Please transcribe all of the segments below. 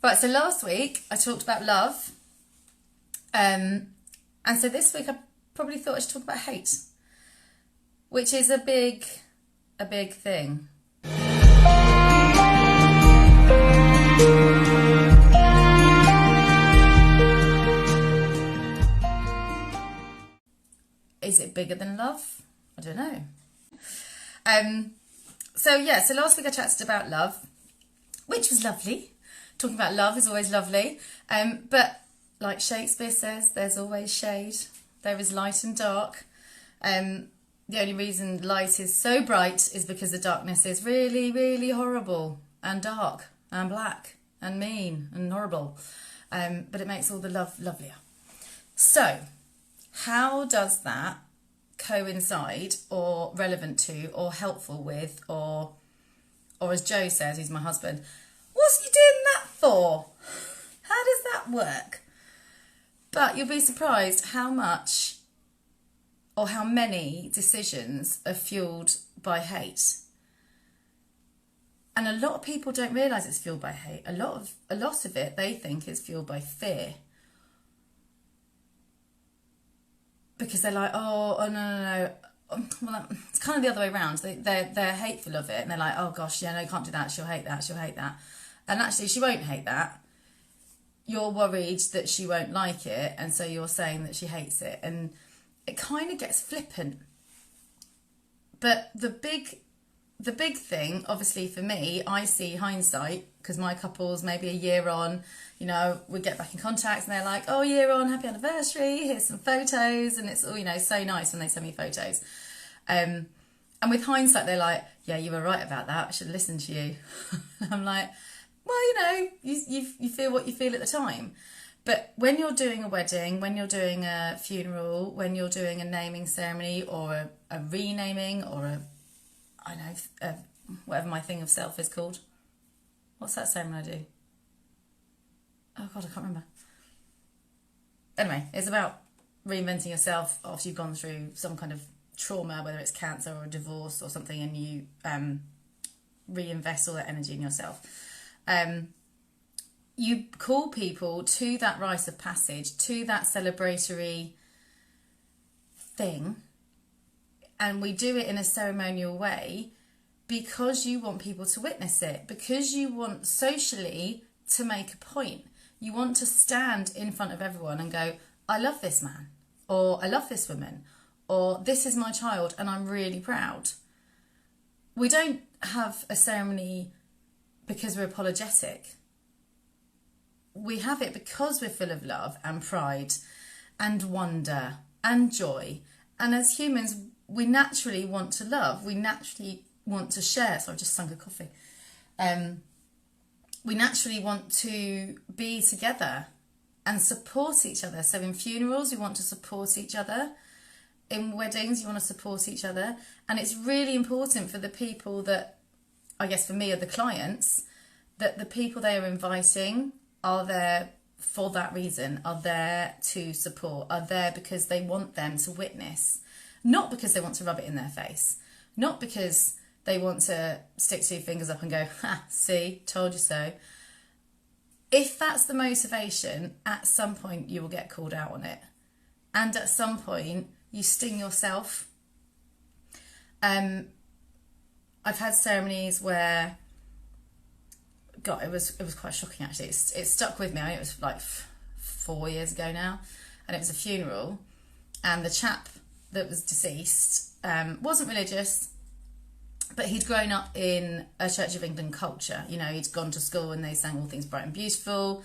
Right, so last week I talked about love, and so this week I probably thought I should talk about hate, which is a big thing. Is it bigger than love? I don't know. So last week I chatted about love, which was lovely. Talking about love is always lovely. But like Shakespeare says, there's always shade. There is light and dark. The only reason light is so bright is because the darkness is really, really horrible and dark and black and mean and horrible. But it makes all the love lovelier. So, how does that coincide or relevant to or helpful with or as Joe says, who's my husband, what's you doing that for? How does that work? But you'll be surprised how much or how many decisions are fueled by hate. And a lot of people don't realise it's fueled by hate. A lot of it they think is fueled by fear. Because they're like, no. Well, it's kind of the other way around. They're hateful of it, and they're like, oh gosh, yeah, no, you can't do that. She'll hate that. And actually, she won't hate that. You're worried that she won't like it, and so you're saying that she hates it, and it kind of gets flippant. But the big thing, obviously for me, I see hindsight, because my couple's maybe a year on, we get back in contact and they're like, oh, year on, happy anniversary, here's some photos, and it's all, so nice when they send me photos. And with hindsight, they're like, yeah, you were right about that, I should have listened to you. And I'm like, well, you feel what you feel at the time. But when you're doing a wedding, when you're doing a funeral, when you're doing a naming ceremony or a renaming or whatever my thing of self is called. What's that ceremony I do? Oh God, I can't remember. Anyway, it's about reinventing yourself after you've gone through some kind of trauma, whether it's cancer or a divorce or something, and you reinvest all that energy in yourself. You call people to that rite of passage, to that celebratory thing, and we do it in a ceremonial way because you want people to witness it, because you want socially to make a point. You want to stand in front of everyone and go, I love this man, or I love this woman, or this is my child and I'm really proud. We don't have a ceremony because we're apologetic. We have it because we're full of love and pride and wonder and joy. And as humans, we naturally want to love. We naturally want to share. So I've just sunk a coffee. We naturally want to be together and support each other. So in funerals, we want to support each other. In weddings, you want to support each other. And it's really important for the people that, I guess for me, are the clients, that the people they are inviting are there for that reason, are there to support, are there because they want them to witness. Not because they want to rub it in their face. Not because they want to stick two fingers up and go, ha, see, told you so. If that's the motivation, at some point you will get called out on it. And at some point you sting yourself. I've had ceremonies where, God, it was quite shocking actually. It stuck with me. I think it was like 4 years ago now. And it was a funeral. And the chap that was deceased wasn't religious, but he'd grown up in a Church of England culture. He'd gone to school and they sang All Things Bright and Beautiful.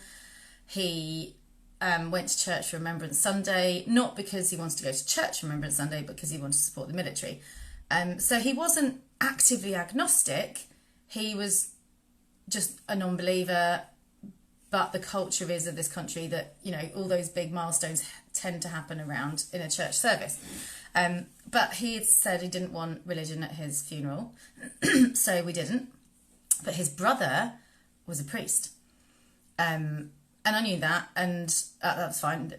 He went to church for Remembrance Sunday, not because he wanted to go to church for Remembrance Sunday, but because he wanted to support the military. So he wasn't actively agnostic. He was just a non-believer, but the culture is of this country that, all those big milestones tend to happen around in a church service. But he had said he didn't want religion at his funeral, so we didn't. But his brother was a priest. And I knew that, and that was fine.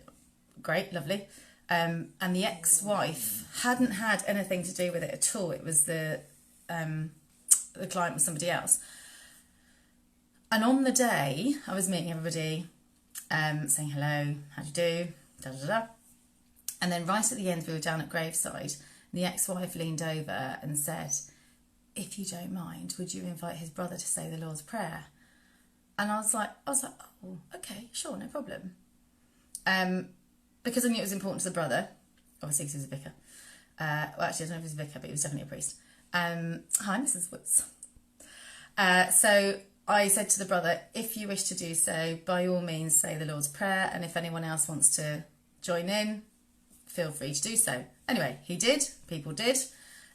Great, lovely. And the ex-wife hadn't had anything to do with it at all. It was the client was somebody else. And on the day, I was meeting everybody, saying hello, how do you do, da da da. And then right at the end, we were down at graveside, and the ex-wife leaned over and said, if you don't mind, would you invite his brother to say the Lord's Prayer? And I was like, oh, okay, sure, no problem. Because I knew it was important to the brother, obviously because he was a vicar. Well, actually, I don't know if he was a vicar, but he was definitely a priest. Hi, Mrs. Woods. So I said to the brother, if you wish to do so, by all means say the Lord's Prayer, and if anyone else wants to join in, feel free to do so. Anyway, he did, people did,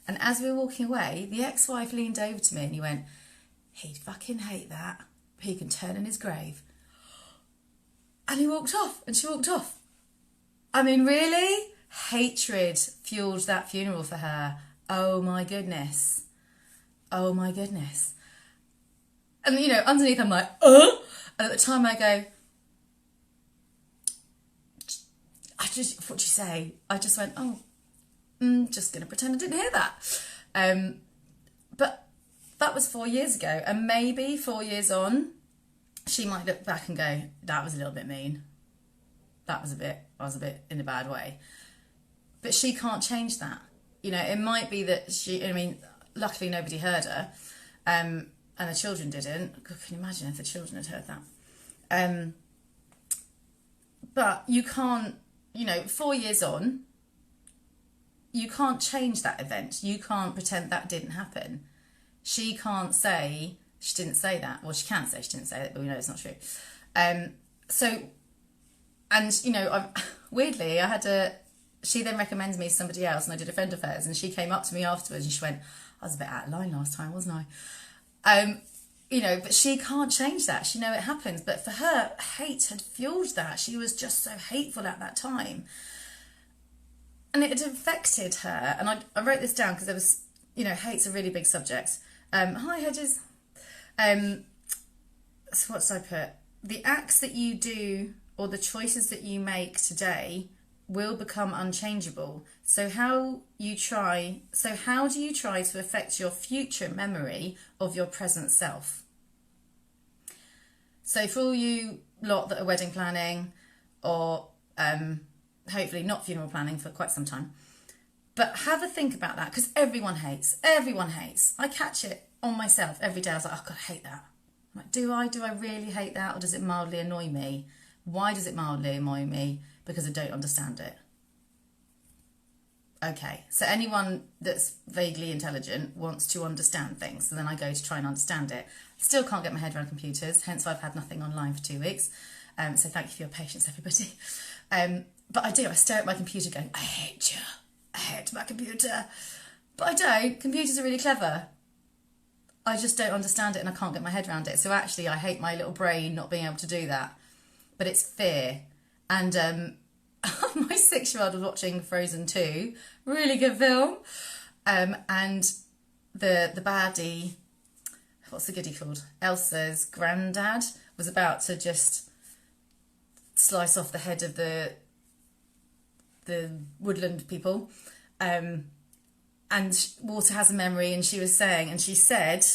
and as we were walking away, the ex-wife leaned over to me and he went, he'd fucking hate that, he can turn in his grave. And he walked off, and she walked off. I mean, really? Hatred fueled that funeral for her. Oh my goodness. Oh my goodness. And, you know, underneath I'm like, And at the time I go, what'd you say? I just went, just going to pretend I didn't hear that. But that was 4 years ago. And maybe 4 years on, she might look back and go, that was a little bit mean. I was a bit in a bad way. But she can't change that. You know, it might be that luckily nobody heard her, and the children didn't. God, can you imagine if the children had heard that? But you can't, 4 years on, you can't change that event. You can't pretend that didn't happen. She can't say she didn't say that. Well, she can say she didn't say it, but we know it's not true. Weirdly, she then recommended me to somebody else, and I did a friend of hers, and she came up to me afterwards and she went, I was a bit out of line last time, wasn't I? But she can't change that. She know it happens. But for her, hate had fueled that. She was just so hateful at that time. And it had affected her. And I wrote this down because there was, hate's a really big subject. Hi, Hedges. So what did I put? The acts that you do or the choices that you make today will become unchangeable. So how do you try to affect your future memory of your present self? So for all you lot that are wedding planning or hopefully not funeral planning for quite some time, but have a think about that, because everyone hates. I catch it on myself every day. I was like, oh God, I hate that. I'm like, do I really hate that, or does it mildly annoy me? Why does it mildly annoy me? Because I don't understand it. Okay, so anyone that's vaguely intelligent wants to understand things, so then I go to try and understand it. Still can't get my head around computers, hence why I've had nothing online for 2 weeks. So thank you for your patience, everybody. But I stare at my computer going, I hate you. I hate my computer. But I don't. Computers are really clever. I just don't understand it and I can't get my head around it. So actually I hate my little brain not being able to do that. But it's fear. And my 6-year-old was watching Frozen 2, really good film. And the baddie, what's the goodie called? Elsa's granddad was about to just slice off the head of the woodland people. And Water has a memory, and she said,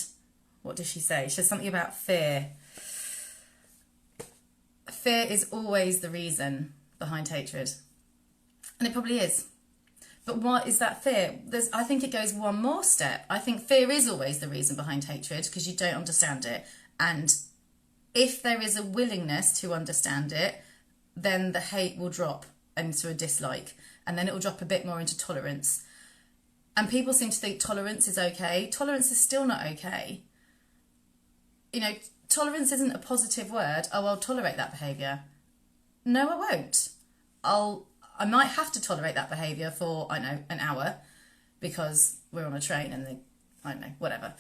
what did she say? She said something about fear. Fear is always the reason behind hatred. And it probably is. But what is that fear? I think it goes one more step. I think fear is always the reason behind hatred because you don't understand it. And if there is a willingness to understand it, then the hate will drop into a dislike. And then it will drop a bit more into tolerance. And people seem to think tolerance is okay. Tolerance is still not okay. Tolerance isn't a positive word. Oh, I'll tolerate that behaviour. No, I won't. I might have to tolerate that behaviour for, an hour because we're on a train and whatever.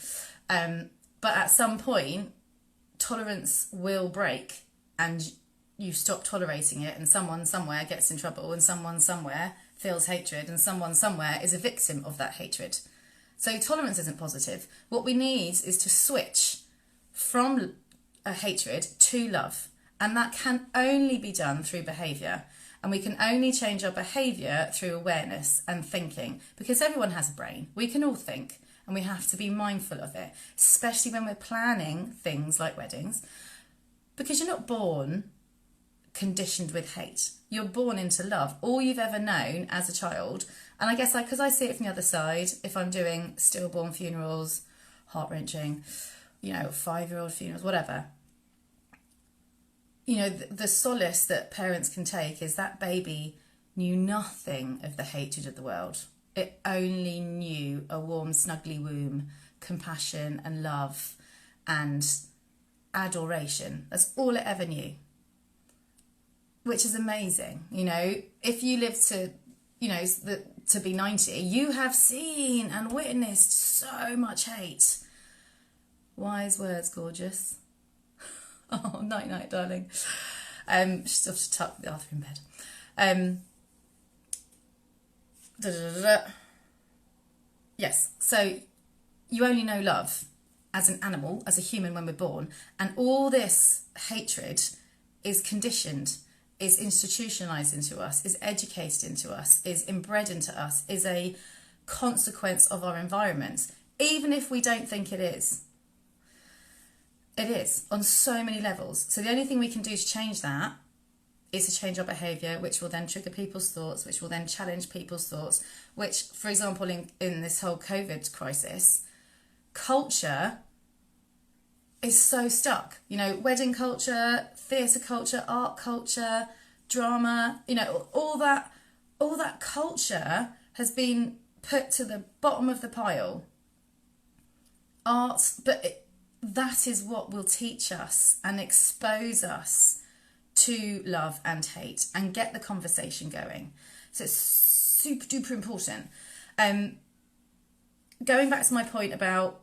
But at some point, tolerance will break and you stop tolerating it, and someone somewhere gets in trouble, and someone somewhere feels hatred, and someone somewhere is a victim of that hatred. So tolerance isn't positive. What we need is to switch from a hatred to love. And that can only be done through behaviour. And we can only change our behaviour through awareness and thinking. Because everyone has a brain. We can all think. and we have to be mindful of it, especially when we're planning things like weddings, because you're not born conditioned with hate. You're born into love. All you've ever known as a child, and I guess because I see it from the other side, if I'm doing stillborn funerals, heart-wrenching, 5-year-old funerals, whatever, the solace that parents can take is that baby knew nothing of the hatred of the world. It only knew a warm, snuggly womb, compassion and love and adoration. That's all it ever knew, which is amazing. If you live to, to be 90, you have seen and witnessed so much hate. Wise words, gorgeous. Oh, night night, darling. Just have to tuck the Arthur in bed. Yes, so you only know love as an animal, as a human when we're born, and all this hatred is conditioned, is institutionalized into us, is educated into us, is inbred into us, is a consequence of our environment, even if we don't think it is. It is, on so many levels. So the only thing we can do to change that is to change our behaviour, which will then trigger people's thoughts, which will then challenge people's thoughts, which, for example, in this whole COVID crisis, culture is so stuck. Wedding culture, theatre culture, art culture, drama, all that culture has been put to the bottom of the pile. Art, that is what will teach us and expose us to love and hate and get the conversation going. So it's super duper important. Going back to my point about,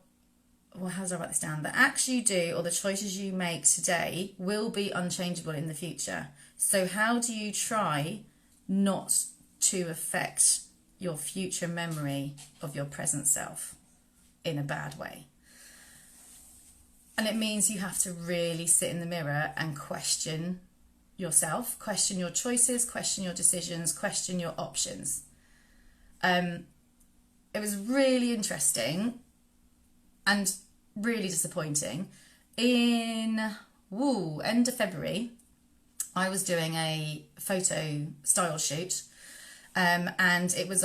how did I write this down? The acts you do or the choices you make today will be unchangeable in the future. So how do you try not to affect your future memory of your present self in a bad way? And it means you have to really sit in the mirror and question yourself, question your choices, question your decisions, question your options. It was really interesting and really disappointing. In end of February, I was doing a photo style shoot, and it was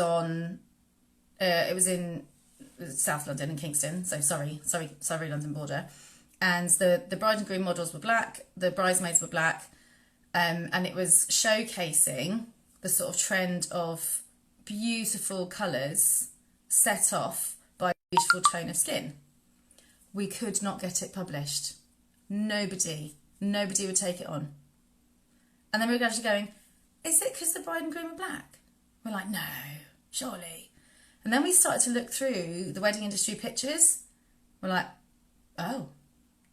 in South London and Kingston, so sorry London border. And the bride and groom models were black, the bridesmaids were black, and it was showcasing the sort of trend of beautiful colours set off by a beautiful tone of skin. We could not get it published. Nobody would take it on. And then we were actually going, is it because the bride and groom are black? We're like, no, surely. And then we started to look through the wedding industry pictures. We're like, oh,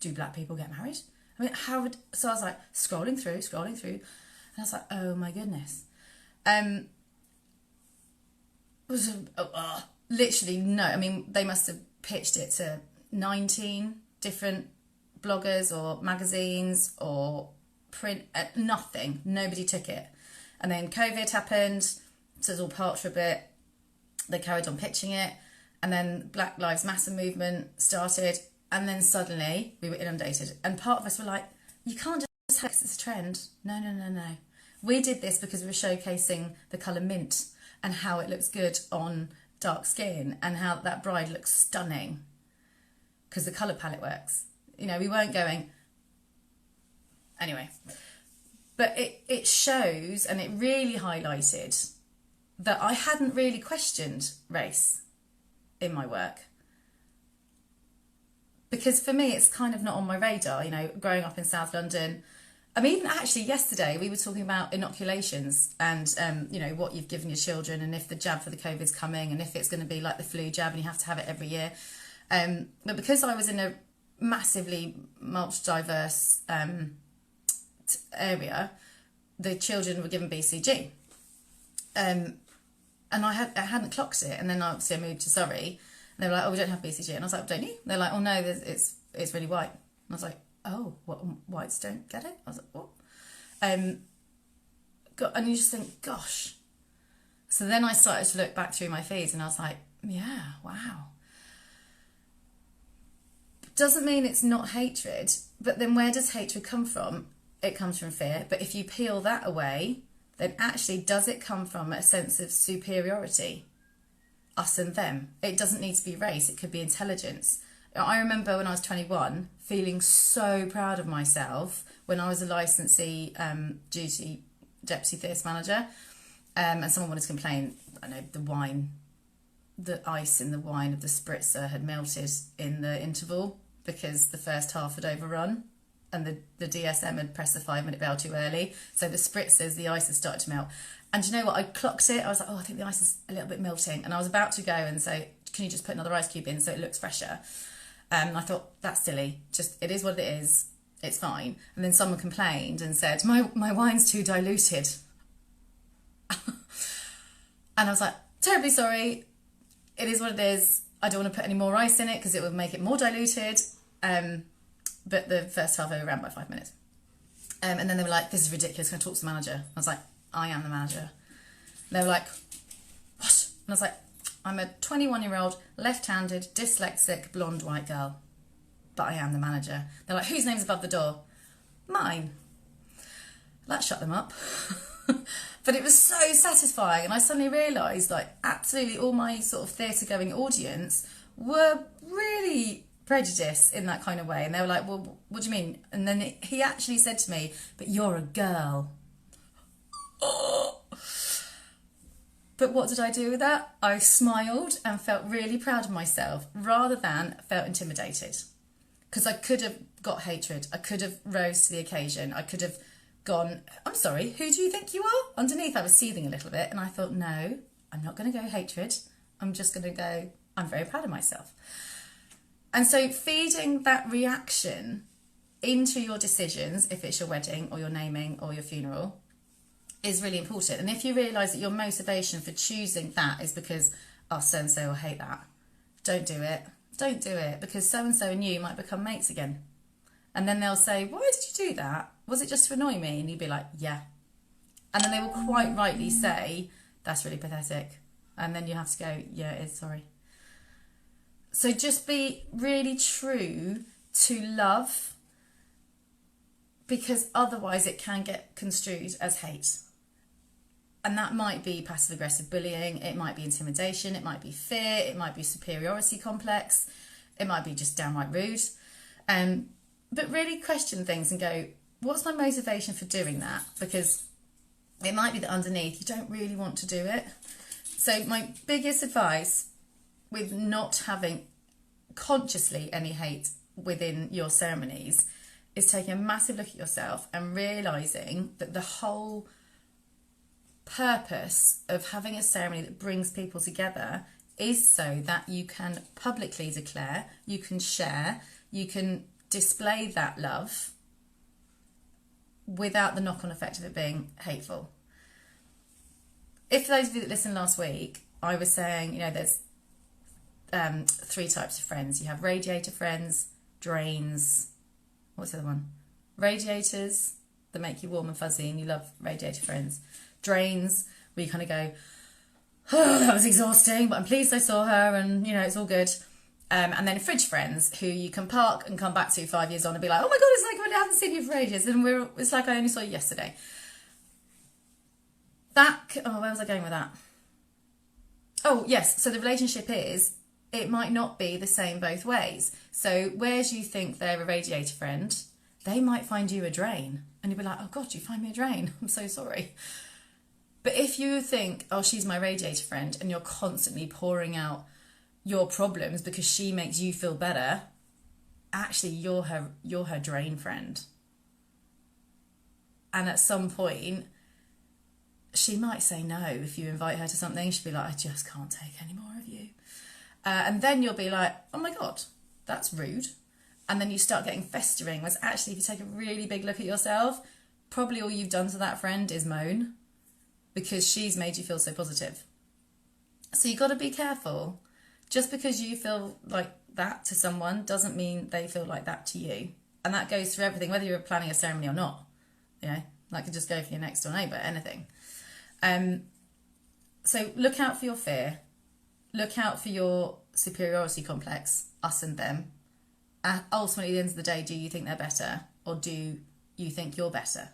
do black people get married? So I was like scrolling through, and I was like, oh my goodness. Literally no. They must have pitched it to 19 different bloggers or magazines or print. Nothing. Nobody took it. And then COVID happened, so it was all parked for a bit. They carried on pitching it, and then Black Lives Matter movement started, and then suddenly we were inundated. And part of us were like, you can't just have it's a trend. No. We did this because we were showcasing the colour mint and how it looks good on dark skin and how that bride looks stunning because the colour palette works. We weren't going... Anyway. But it shows, and it really highlighted that I hadn't really questioned race in my work. Because for me, it's kind of not on my radar, growing up in South London. Even actually yesterday, we were talking about inoculations and, what you've given your children and if the jab for the COVID's coming and if it's going to be like the flu jab and you have to have it every year. But because I was in a massively multi-diverse area, the children were given BCG. And I hadn't clocked it. And then obviously I moved to Surrey. And they were like, oh, we don't have BCG. And I was like, don't you? They're like, oh, no, it's really white. And I was like, oh, what, whites don't get it? I was like, what? And you just think, gosh. So then I started to look back through my feeds and I was like, yeah, wow. Doesn't mean it's not hatred, but then where does hatred come from? It comes from fear. But if you peel that away, then actually does it come from a sense of superiority? Us and them. It doesn't need to be race, it could be intelligence. I remember when I was 21 feeling so proud of myself when I was a licensee deputy theatre manager, and someone wanted to complain. I know the ice in the wine of the spritzer had melted in the interval because the first half had overrun, and the DSM had pressed the 5-minute bell too early. So the spritzers, the ice had started to melt. And you know what? I clocked it. I was like, oh, I think the ice is a little bit melting. And I was about to go and say, can you just put another ice cube in so it looks fresher? And I thought, that's silly. Just, it is what it is. It's fine. And then someone complained and said, my wine's too diluted. And I was like, terribly sorry. It is what it is. I don't want to put any more ice in it because it would make it more diluted. But the first half overran by 5 minutes. And then they were like, this is ridiculous. Can I talk to the manager? I was like, I am the manager. And they were like, what? And I was like, I'm a 21-year-old, left-handed, dyslexic, blonde, white girl. But I am the manager. They're like, whose name's above the door? Mine. That shut them up. But it was so satisfying. And I suddenly realised, like, absolutely all my sort of theatre-going audience were really prejudiced in that kind of way. And they were like, well, what do you mean? And then he actually said to me, but you're a girl. Oh. But what did I do with that? I smiled and felt really proud of myself rather than felt intimidated. Because I could have got hatred. I could have rose to the occasion. I could have gone, I'm sorry, who do you think you are? Underneath I was seething a little bit and I thought, no, I'm not going to go hatred. I'm just going to go, I'm very proud of myself. And so feeding that reaction into your decisions, if it's your wedding or your naming or your funeral, is really important. And if you realise that your motivation for choosing that is because, oh, so-and-so will hate that, don't do it. Don't do it, because so-and-so and you might become mates again. And then they'll say, why did you do that? Was it just to annoy me? And you'd be like, yeah. And then they will quite rightly say, that's really pathetic. And then you have to go, yeah, it is, sorry. So just be really true to love, because otherwise it can get construed as hate. And that might be passive-aggressive bullying, it might be intimidation, it might be fear, it might be superiority complex, it might be just downright rude. But really question things and go, what's my motivation for doing that? Because it might be that underneath you don't really want to do it. So my biggest advice with not having consciously any hate within your ceremonies is taking a massive look at yourself and realising that the whole purpose of having a ceremony that brings people together is so that you can publicly declare, you can share, you can display that love without the knock-on effect of it being hateful. If those of you that listened last week, I was saying, you know, there's 3 types of friends. You have radiator friends, drains, what's the other one? Radiators that make you warm and fuzzy and you love radiator friends. Drains, where you kind of go, oh, that was exhausting, but I'm pleased I saw her and, you know, it's all good. And then fridge friends, who you can park and come back to 5 years on and be like, oh my God, it's like I haven't seen you for ages. And it's like I only saw you yesterday. Where was I going with that? Oh, yes. So the relationship is, it might not be the same both ways. So whereas you think they're a radiator friend, they might find you a drain. And you'll be like, oh God, you find me a drain. I'm so sorry. But if you think, oh, she's my radiator friend, and you're constantly pouring out your problems because she makes you feel better, actually you're her drain friend. And at some point, she might say no if you invite her to something. She'll be like, I just can't take any more of you. And then you'll be like, oh my God, that's rude. And then you start getting festering, whereas actually if you take a really big look at yourself, probably all you've done to that friend is moan, because she's made you feel so positive. So you've got to be careful. Just because you feel like that to someone doesn't mean they feel like that to you. And that goes for everything, whether you're planning a ceremony or not. You know, that could just go for your next door neighbour, anything. So look out for your fear. Look out for your superiority complex, us and them. ultimately, at the end of the day, do you think they're better, or do you think you're better?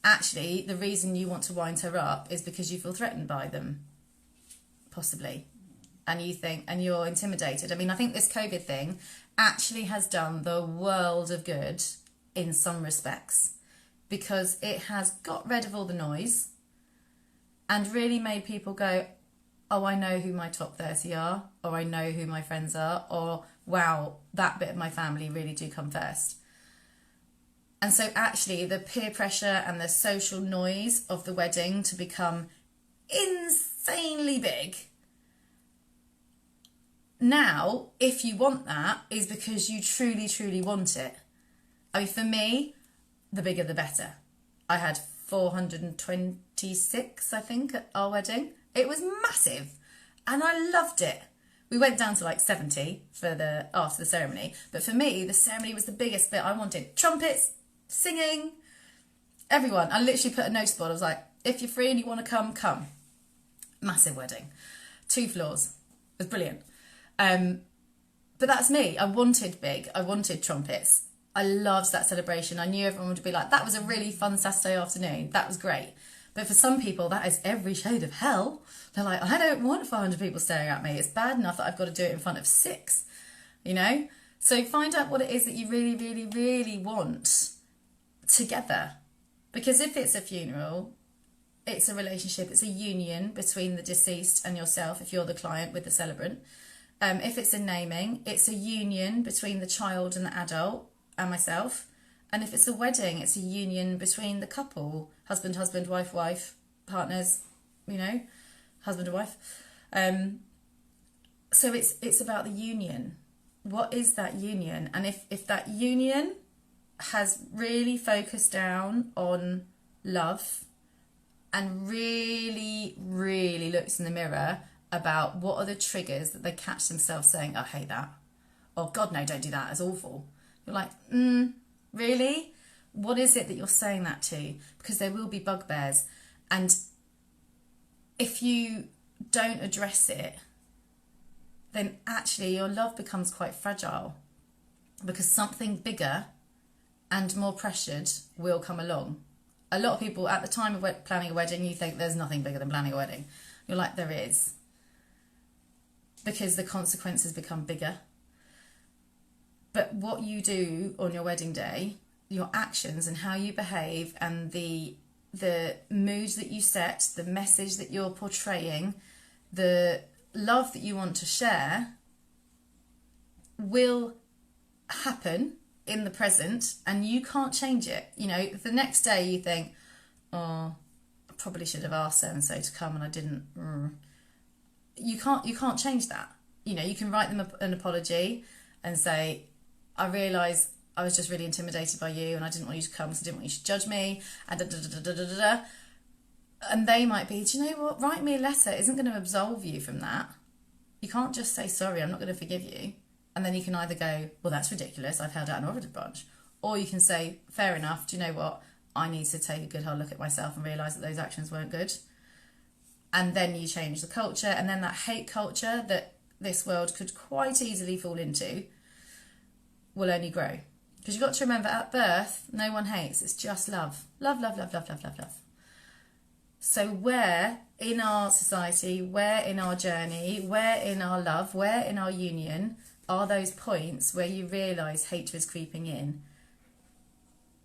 Actually, the reason you want to wind her up is because you feel threatened by them, possibly. And you think, and you're intimidated. I mean, I think this COVID thing actually has done the world of good in some respects, because it has got rid of all the noise and really made people go, oh, I know who my top 30 are, or I know who my friends are, or wow, that bit of my family really do come first. And so actually the peer pressure and the social noise of the wedding to become insanely big now, if you want that, is because you truly, truly want it. I mean, for me, the bigger the better. I had 426, I think, at our wedding. It was massive and I loved it. We went down to like 70 for after the ceremony, but for me, the ceremony was the biggest bit. I wanted trumpets, singing, everyone. I literally put a notice board. I was like, if you're free and you want to come, come. Massive wedding, 2 floors. It was brilliant. But that's me. I wanted big. I wanted trumpets. I loved that celebration. I knew everyone would be like, that was a really fun Saturday afternoon. That was great. But for some people, that is every shade of hell. They're like, I don't want 500 people staring at me. It's bad enough that I've got to do it in front of 6, you know? So find out what it is that you really, really, really want together. Because if it's a funeral, it's a relationship, it's a union between the deceased and yourself, if you're the client with the celebrant. If it's a naming, it's a union between the child and the adult and myself. And if it's a wedding, it's a union between the couple, husband, wife, partners, you know, husband and wife. So it's about the union. What is that union? And if that union has really focused down on love and really, really looks in the mirror about what are the triggers that they catch themselves saying, oh, I hate that. Or, God, no, don't do that. It's awful. You're like, really? What is it that you're saying that to? Because there will be bugbears. And if you don't address it, then actually your love becomes quite fragile, because something bigger and more pressured will come along. A lot of people at the time of planning a wedding, you think there's nothing bigger than planning a wedding. You're like, there is. Because the consequences become bigger. But what you do on your wedding day, your actions and how you behave and the mood that you set, the message that you're portraying, the love that you want to share will happen in the present, and you can't change it. You know, the next day you think, oh, I probably should have asked so-and-so to come and I didn't. You can't change that. You know, you can write them an apology and say, I realise I was just really intimidated by you and I didn't want you to come because I didn't want you to judge me, and da-da-da-da-da-da-da. And they might be, do you know what, write me a letter isn't going to absolve you from that. You can't just say, sorry, I'm not going to forgive you. And then you can either go, well, that's ridiculous, I've held out an olive branch. Or you can say, fair enough, do you know what, I need to take a good hard look at myself and realise that those actions weren't good. And then you change the culture, and then that hate culture that this world could quite easily fall into will only grow. Because you've got to remember, at birth, no one hates, it's just love. Love, love, love, love, love, love, love. So where in our society, where in our journey, where in our love, where in our union are those points where you realise hatred is creeping in?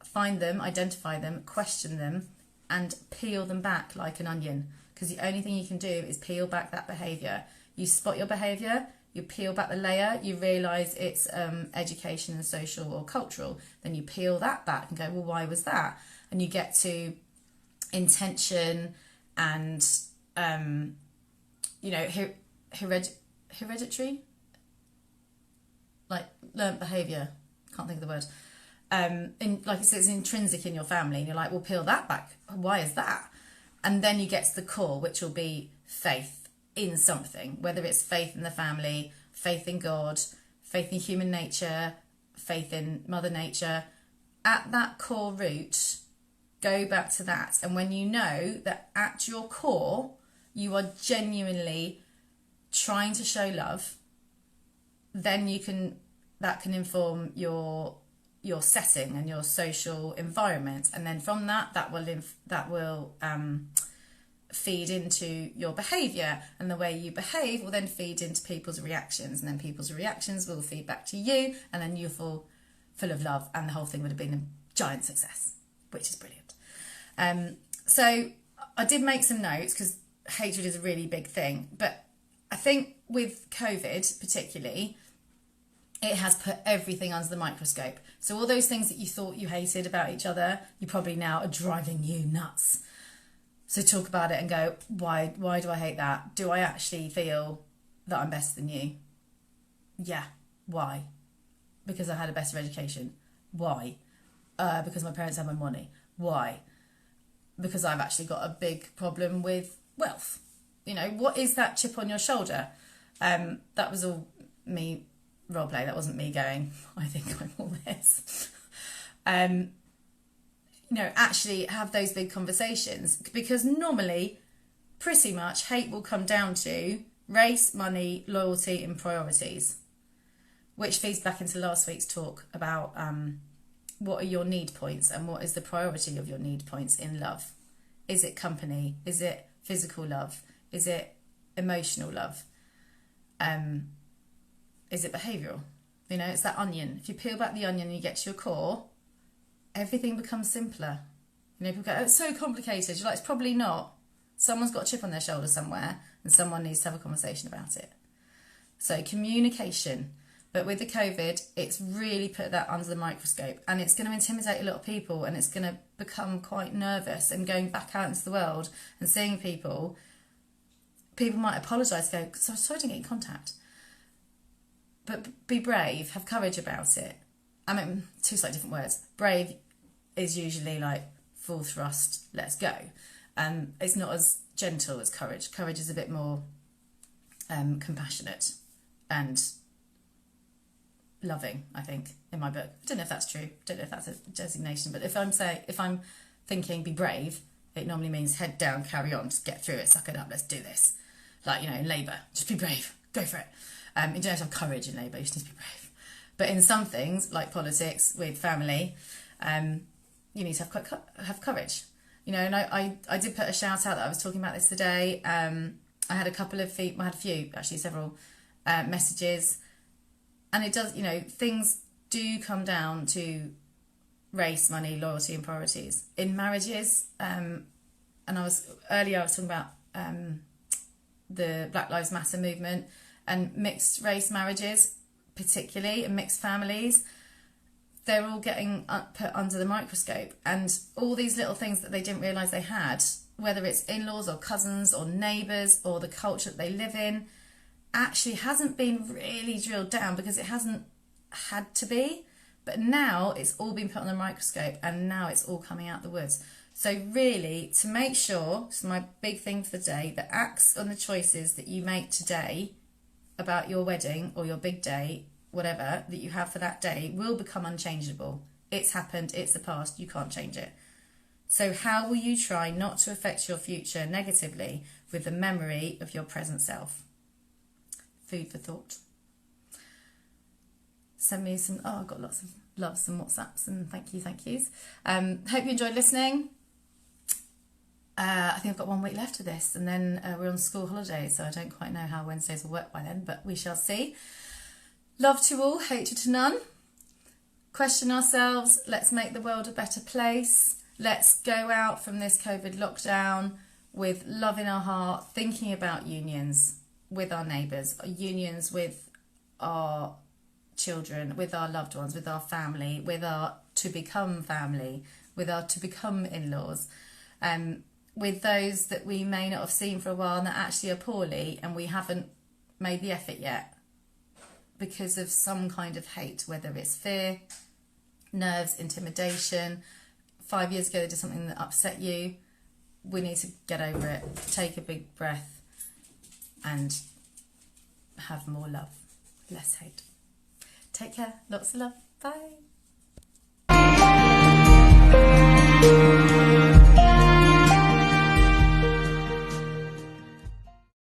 Find them, identify them, question them, and peel them back like an onion. Because the only thing you can do is peel back that behaviour. You spot your behaviour, you peel back the layer, you realise it's education and social or cultural. Then you peel that back and go, well, why was that? And you get to intention and, hereditary, like learnt behaviour. Can't think of the word. Like I said, it's intrinsic in your family, and you're like, well, peel that back. Why is that? And then you get to the core, which will be faith in something, whether it's faith in the family, faith in God, faith in human nature, faith in Mother Nature. At that core root, go back to that. And when you know that at your core, you are genuinely trying to show love, then you can that can inform your setting and your social environment, and then from that will feed into your behaviour, and the way you behave will then feed into people's reactions, and then people's reactions will feed back to you, and then you feel full of love, and the whole thing would have been a giant success, which is brilliant. So I did make some notes because hatred is a really big thing, but I think with COVID particularly, it has put everything under the microscope. So all those things that you thought you hated about each other, you probably now are driving you nuts. So talk about it and go, why do I hate that? Do I actually feel that I'm better than you? Yeah. Why? Because I had a better education. Why? Because my parents had my money. Why? Because I've actually got a big problem with wealth. You know, what is that chip on your shoulder? That was all me role play. That wasn't me going, I think I'm all this. Actually have those big conversations, because normally pretty much hate will come down to race, money, loyalty and priorities, which feeds back into last week's talk about what are your need points and what is the priority of your need points in love. Is it company? Is it physical love? Is it emotional love? Is it behavioural? You know, it's that onion. If you peel back the onion and you get to your core, everything becomes simpler. You know, people go, oh, it's so complicated. You're like, it's probably not. Someone's got a chip on their shoulder somewhere and someone needs to have a conversation about it. So communication. But with the COVID, it's really put that under the microscope, and it's going to intimidate a lot of people, and it's going to become quite nervous, and going back out into the world and seeing people might apologise, go, sorry I didn't get in contact. But be brave, have courage about it. I mean, two slightly different words. Brave is usually like full thrust, let's go. It's not as gentle as courage. Courage is a bit more compassionate and loving, I think, in my book. I don't know if that's true. I don't know if that's a designation, but if I'm thinking be brave, it normally means head down, carry on, just get through it, suck it up, let's do this. Like, you know, in labour, just be brave, go for it. You don't have to have courage in labour, you just need to be brave. But in some things, like politics, with family, you need to have courage. You know, and I did put a shout out that I was talking about this today. I had several messages. And it does, you know, things do come down to race, money, loyalty and priorities. In marriages, and I was talking about the Black Lives Matter movement and mixed race marriages, particularly, and mixed families. They're all getting put under the microscope, and all these little things that they didn't realise they had, whether it's in-laws or cousins or neighbours or the culture that they live in, actually hasn't been really drilled down because it hasn't had to be. But now it's all been put on the microscope, and now it's all coming out the woods. So really, to make sure, this is my big thing for the day, the acts and the choices that you make today about your wedding or your big day, whatever, that you have for that day will become unchangeable. It's happened, it's the past, you can't change it. So how will you try not to affect your future negatively with the memory of your present self? Food for thought. Send me some, I've got lots of loves and WhatsApps and thank yous. Hope you enjoyed listening. I think I've got 1 week left of this, and then we're on school holidays, so I don't quite know how Wednesdays will work by then, but we shall see. Love to all, hatred to none. Question ourselves, let's make the world a better place. Let's go out from this COVID lockdown with love in our heart, thinking about unions with our neighbours, unions with our children, with our loved ones, with our family, with our to-become family, with our to-become in-laws, with those that we may not have seen for a while and that actually are poorly and we haven't made the effort yet because of some kind of hate, whether it's fear, nerves, intimidation. 5 years ago they did something that upset you. We need to get over it, take a big breath and have more love, less hate. Take care, lots of love, bye.